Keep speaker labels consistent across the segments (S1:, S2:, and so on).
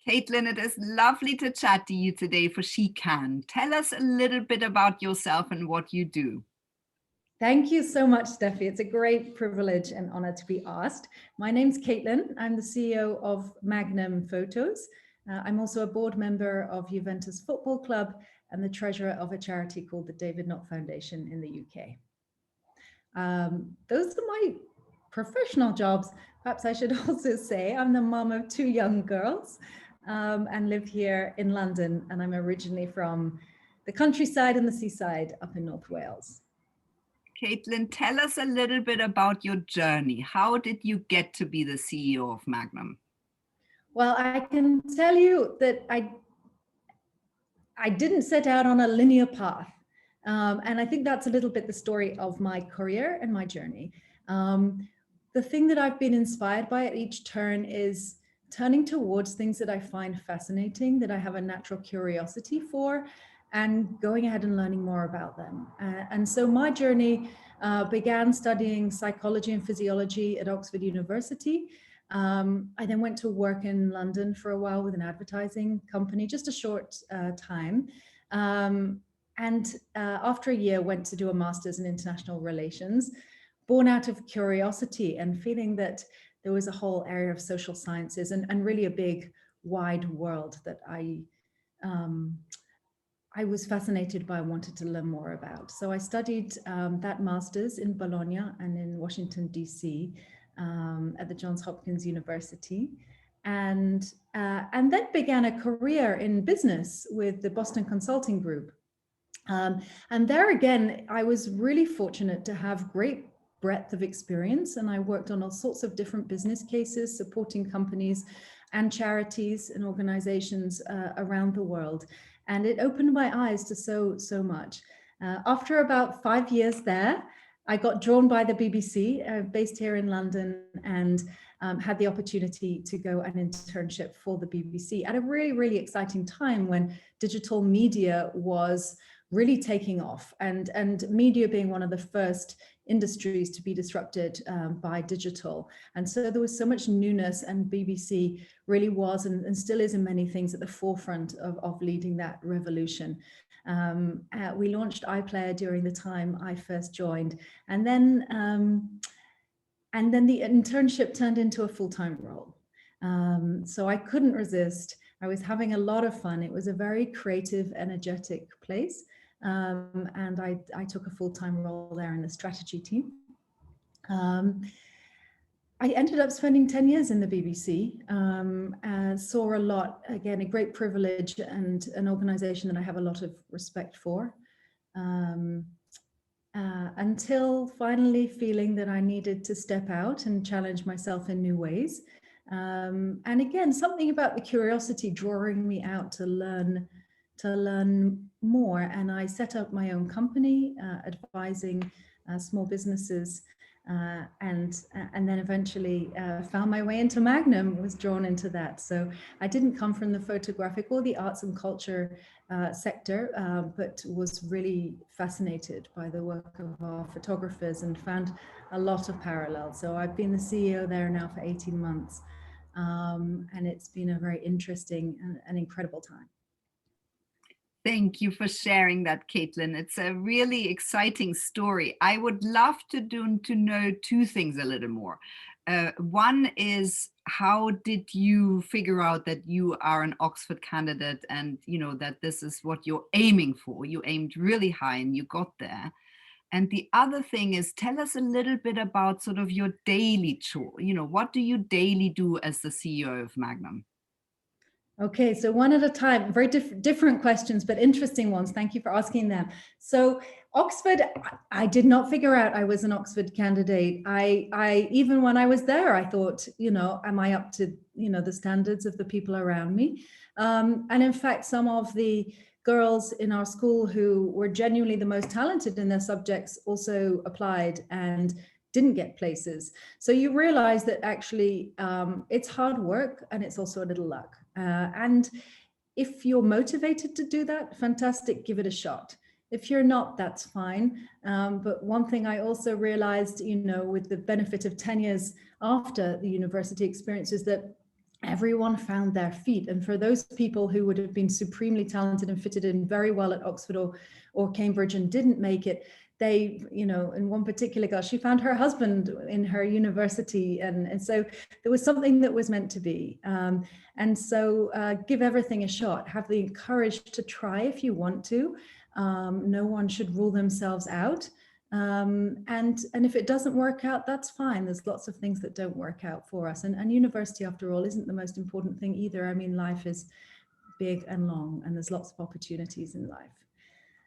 S1: Caitlin, it is lovely to chat to you today for She Can. Tell us a little bit about yourself and what you do.
S2: Thank you so much, Steffi. It's a great privilege and honor to be asked. My name's Caitlin. I'm the CEO of Magnum Photos. I'm also a board member of Juventus Football Club and the treasurer of a charity called the David Nott Foundation in the UK. Those are my professional jobs. Perhaps I should also say I'm the mom of two young girls and live here in London. And I'm originally from the countryside and the seaside up in North Wales.
S1: Caitlin, tell us a little bit about your journey. How did you get to be the CEO of Magnum?
S2: Well, I can tell you that I didn't set out on a linear path. And I think that's a little bit the story of my career and my journey. The thing that I've been inspired by at each turn is turning towards things that I find fascinating, that I have a natural curiosity for, and going ahead and learning more about them. And so my journey began studying psychology and physiology at Oxford University. I then went to work in London for a while with an advertising company, just a short time. And after a year, went to do a master's in international relations, born out of curiosity and feeling that there was a whole area of social sciences and really a big, wide world that I was fascinated by and wanted to learn more about. So I studied that master's in Bologna and in Washington, DC, at the Hopkins University, and then began a career in business with the Boston Consulting Group. And there again, I was really fortunate to have great breadth of experience, and I worked on all sorts of different business cases, supporting companies and charities and organizations around the world. And it opened my eyes to so much. After about 5 years there, I got drawn by the BBC, based here in London, and had the opportunity to go an internship for the BBC at a really exciting time when digital media was really taking off, and media being one of the first industries to be disrupted by digital. And so there was so much newness, and BBC really was and still is in many things at the forefront of leading that revolution. We launched iPlayer during the time I first joined, and then the internship turned into a full-time role. So I couldn't resist. I was having a lot of fun. It was a very creative, energetic place. And I took a full-time role there in the strategy team. I ended up spending 10 years in the BBC, saw a lot, again, a great privilege and an organization that I have a lot of respect for, until finally feeling that I needed to step out and challenge myself in new ways. And again, something about the curiosity drawing me out to learn more. And I set up my own company, advising small businesses, and then eventually found my way into Magnum, was drawn into that. So I didn't come from the photographic or the arts and culture sector, but was really fascinated by the work of our photographers and found a lot of parallels. So I've been the CEO there now for 18 months, and it's been a very interesting and incredible time.
S1: Thank you for sharing that, Caitlin. It's a really exciting story. I would love to know two things a little more. One is, how did you figure out that you are an Oxford candidate and that this is what you're aiming for? You aimed really high and you got there. And the other thing is, tell us a little bit about sort of your daily chore. What do you daily do as the CEO of Magnum?
S2: Okay, so one at a time, very different questions, but interesting ones. Thank you for asking them. So Oxford, I did not figure out I was an Oxford candidate. I even when I was there, I thought, am I up to, the standards of the people around me? And in fact, some of the girls in our school who were genuinely the most talented in their subjects also applied and didn't get places. So you realize that actually it's hard work and it's also a little luck. And if you're motivated to do that, fantastic, give it a shot. If you're not, that's fine. But one thing I also realized, with the benefit of 10 years after the university experience, is that everyone found their feet. And for those people who would have been supremely talented and fitted in very well at Oxford or Cambridge and didn't make it, they, you know, in one particular girl, she found her husband in her university. And so there was something that was meant to be. And so give everything a shot, have the courage to try if you want to. No one should rule themselves out. And if it doesn't work out, that's fine. There's lots of things that don't work out for us. And university, after all, isn't the most important thing either. I mean, life is big and long, and there's lots of opportunities in life.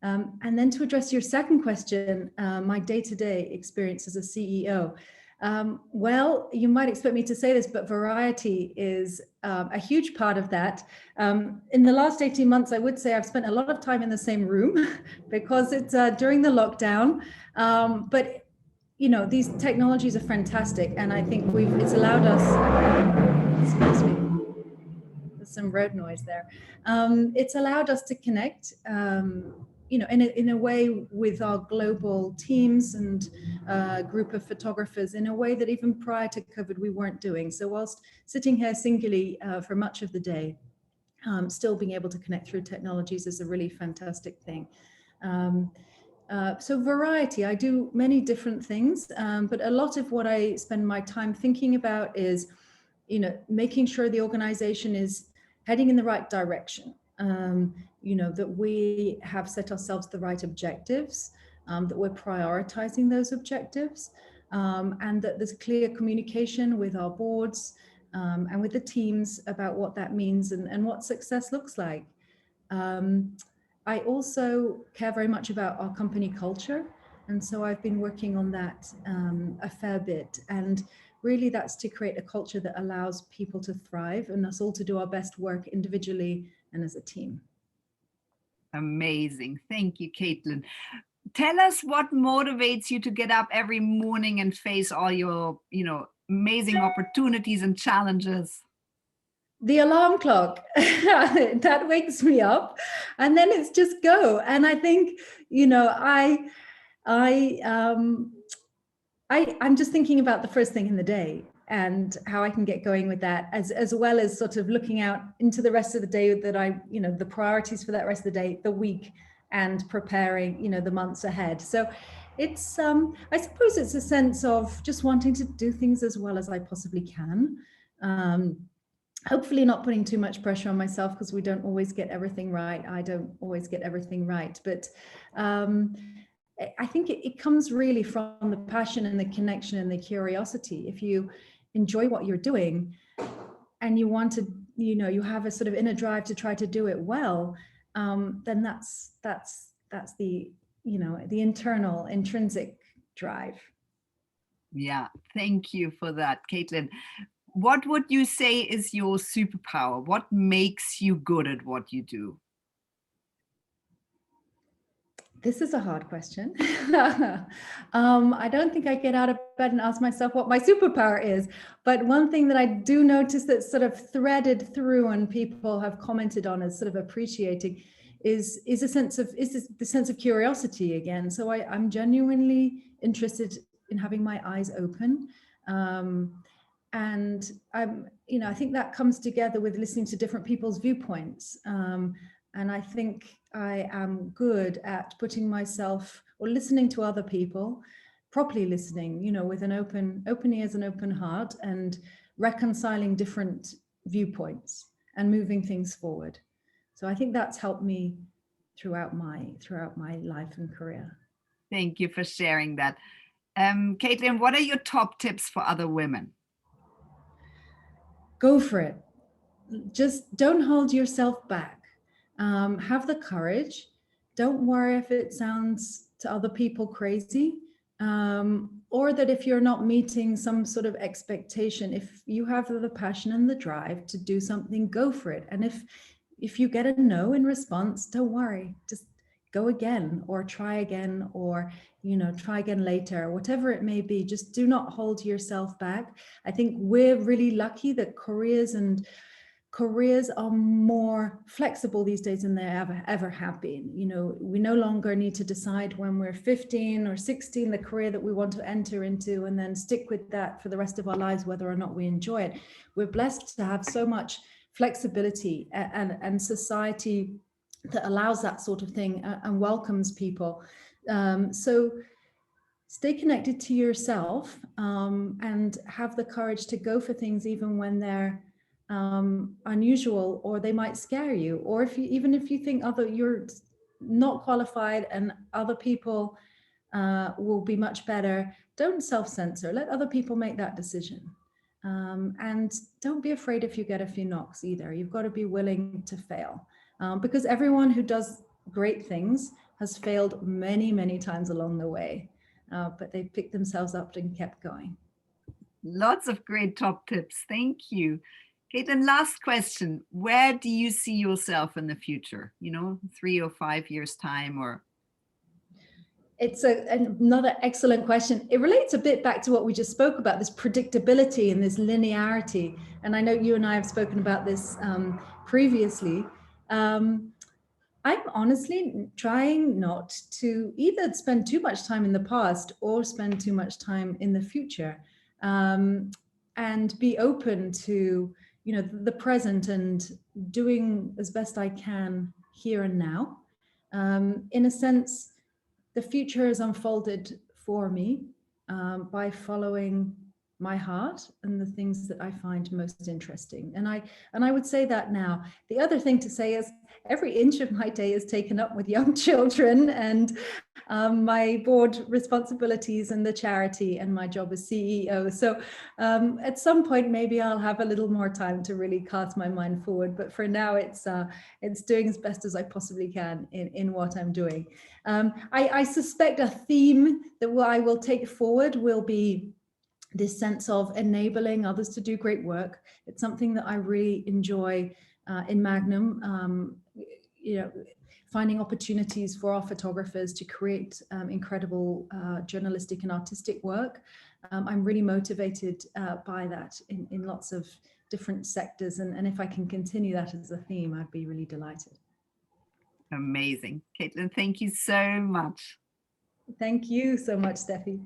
S2: And then to address your second question, my day-to-day experience as a CEO. Well, you might expect me to say this, but variety is a huge part of that. In the last 18 months, I would say I've spent a lot of time in the same room because it's during the lockdown. But, you know, these technologies are fantastic. And I think it's allowed us, excuse me, there's some road noise there. It's allowed us to connect, you know, in a way with our global teams and group of photographers in a way that even prior to COVID we weren't doing. So whilst sitting here singly for much of the day, still being able to connect through technologies is a really fantastic thing. So variety, I do many different things, but a lot of what I spend my time thinking about is, you know, making sure the organization is heading in the right direction. You know, that we have set ourselves the right objectives, that we're prioritizing those objectives, and that there's clear communication with our boards and with the teams about what that means and what success looks like. I also care very much about our company culture. And so I've been working on that a fair bit. And really that's to create a culture that allows people to thrive and us all to do our best work individually and as a team.
S1: Amazing. Thank you, Caitlin. Tell us what motivates you to get up every morning and face all your, you know, amazing opportunities and challenges.
S2: The alarm clock that wakes me up, and then it's just go. And I think, you know, I'm just thinking about the first thing in the day and how I can get going with that, as well as sort of looking out into the rest of the day, that I, you know, the priorities for that rest of the day, the week, and preparing, you know, the months ahead. So it's, I suppose it's a sense of just wanting to do things as well as I possibly can. Hopefully not putting too much pressure on myself, because we don't always get everything right. I don't always get everything right, but I think it comes really from the passion and the connection and the curiosity. If you enjoy what you're doing and you want to, you know, you have a sort of inner drive to try to do it well, then that's the, you know, the internal intrinsic drive.
S1: Yeah, thank you for that, Caitlin. What would you say is your superpower? What makes you good at what you do?
S2: This is a hard question. I don't think I get out of bed and ask myself what my superpower is. But one thing that I do notice that's sort of threaded through and people have commented on as sort of appreciating is the sense of curiosity again. So I'm genuinely interested in having my eyes open. And I'm, you know, I think that comes together with listening to different people's viewpoints. And I think I am good at putting myself, or listening to other people, properly listening, you know, with an open ears and open heart, and reconciling different viewpoints and moving things forward. So I think that's helped me throughout my life and career.
S1: Thank you for sharing that. Caitlin, what are your top tips for other women?
S2: Go for it. Just don't hold yourself back. Have the courage. Don't worry if it sounds to other people crazy, or that if you're not meeting some sort of expectation. If you have the passion and the drive to do something, go for it. And if you get a no in response, don't worry. Just go again, or try again, or, you know, try again later, whatever it may be. Just do not hold yourself back. I think we're really lucky that careers and careers are more flexible these days than they ever have been. You know, we no longer need to decide when we're 15 or 16 the career that we want to enter into and then stick with that for the rest of our lives, whether or not we enjoy it. We're blessed to have so much flexibility and society that allows that sort of thing and welcomes people. So stay connected to yourself and have the courage to go for things even when they're unusual, or they might scare you, or even if you think you're not qualified and other people will be much better, don't self-censor. Let other people make that decision. And don't be afraid if you get a few knocks either. You've got to be willing to fail, because everyone who does great things has failed many times along the way, but they picked themselves up and kept going.
S1: Lots of great top tips. Thank you. Caitlin, last question. Where do you see yourself in the future? 3 or 5 years time, or?
S2: It's another excellent question. It relates a bit back to what we just spoke about, this predictability and this linearity. And I know you and I have spoken about this previously. I'm honestly trying not to either spend too much time in the past or spend too much time in the future, and be open to the present and doing as best I can here and now. In a sense, the future is unfolded for me by following my heart and the things that I find most interesting. And I would say that now. The other thing to say is every inch of my day is taken up with young children and my board responsibilities and the charity and my job as CEO. So at some point, maybe I'll have a little more time to really cast my mind forward. But for now, it's doing as best as I possibly can in what I'm doing. I suspect a theme that I will take forward will be this sense of enabling others to do great work. It's something that I really enjoy in Magnum. Finding opportunities for our photographers to create incredible journalistic and artistic work. I'm really motivated by that in lots of different sectors. And if I can continue that as a theme, I'd be really delighted.
S1: Amazing. Caitlin, thank you so much.
S2: Thank you so much, Steffi.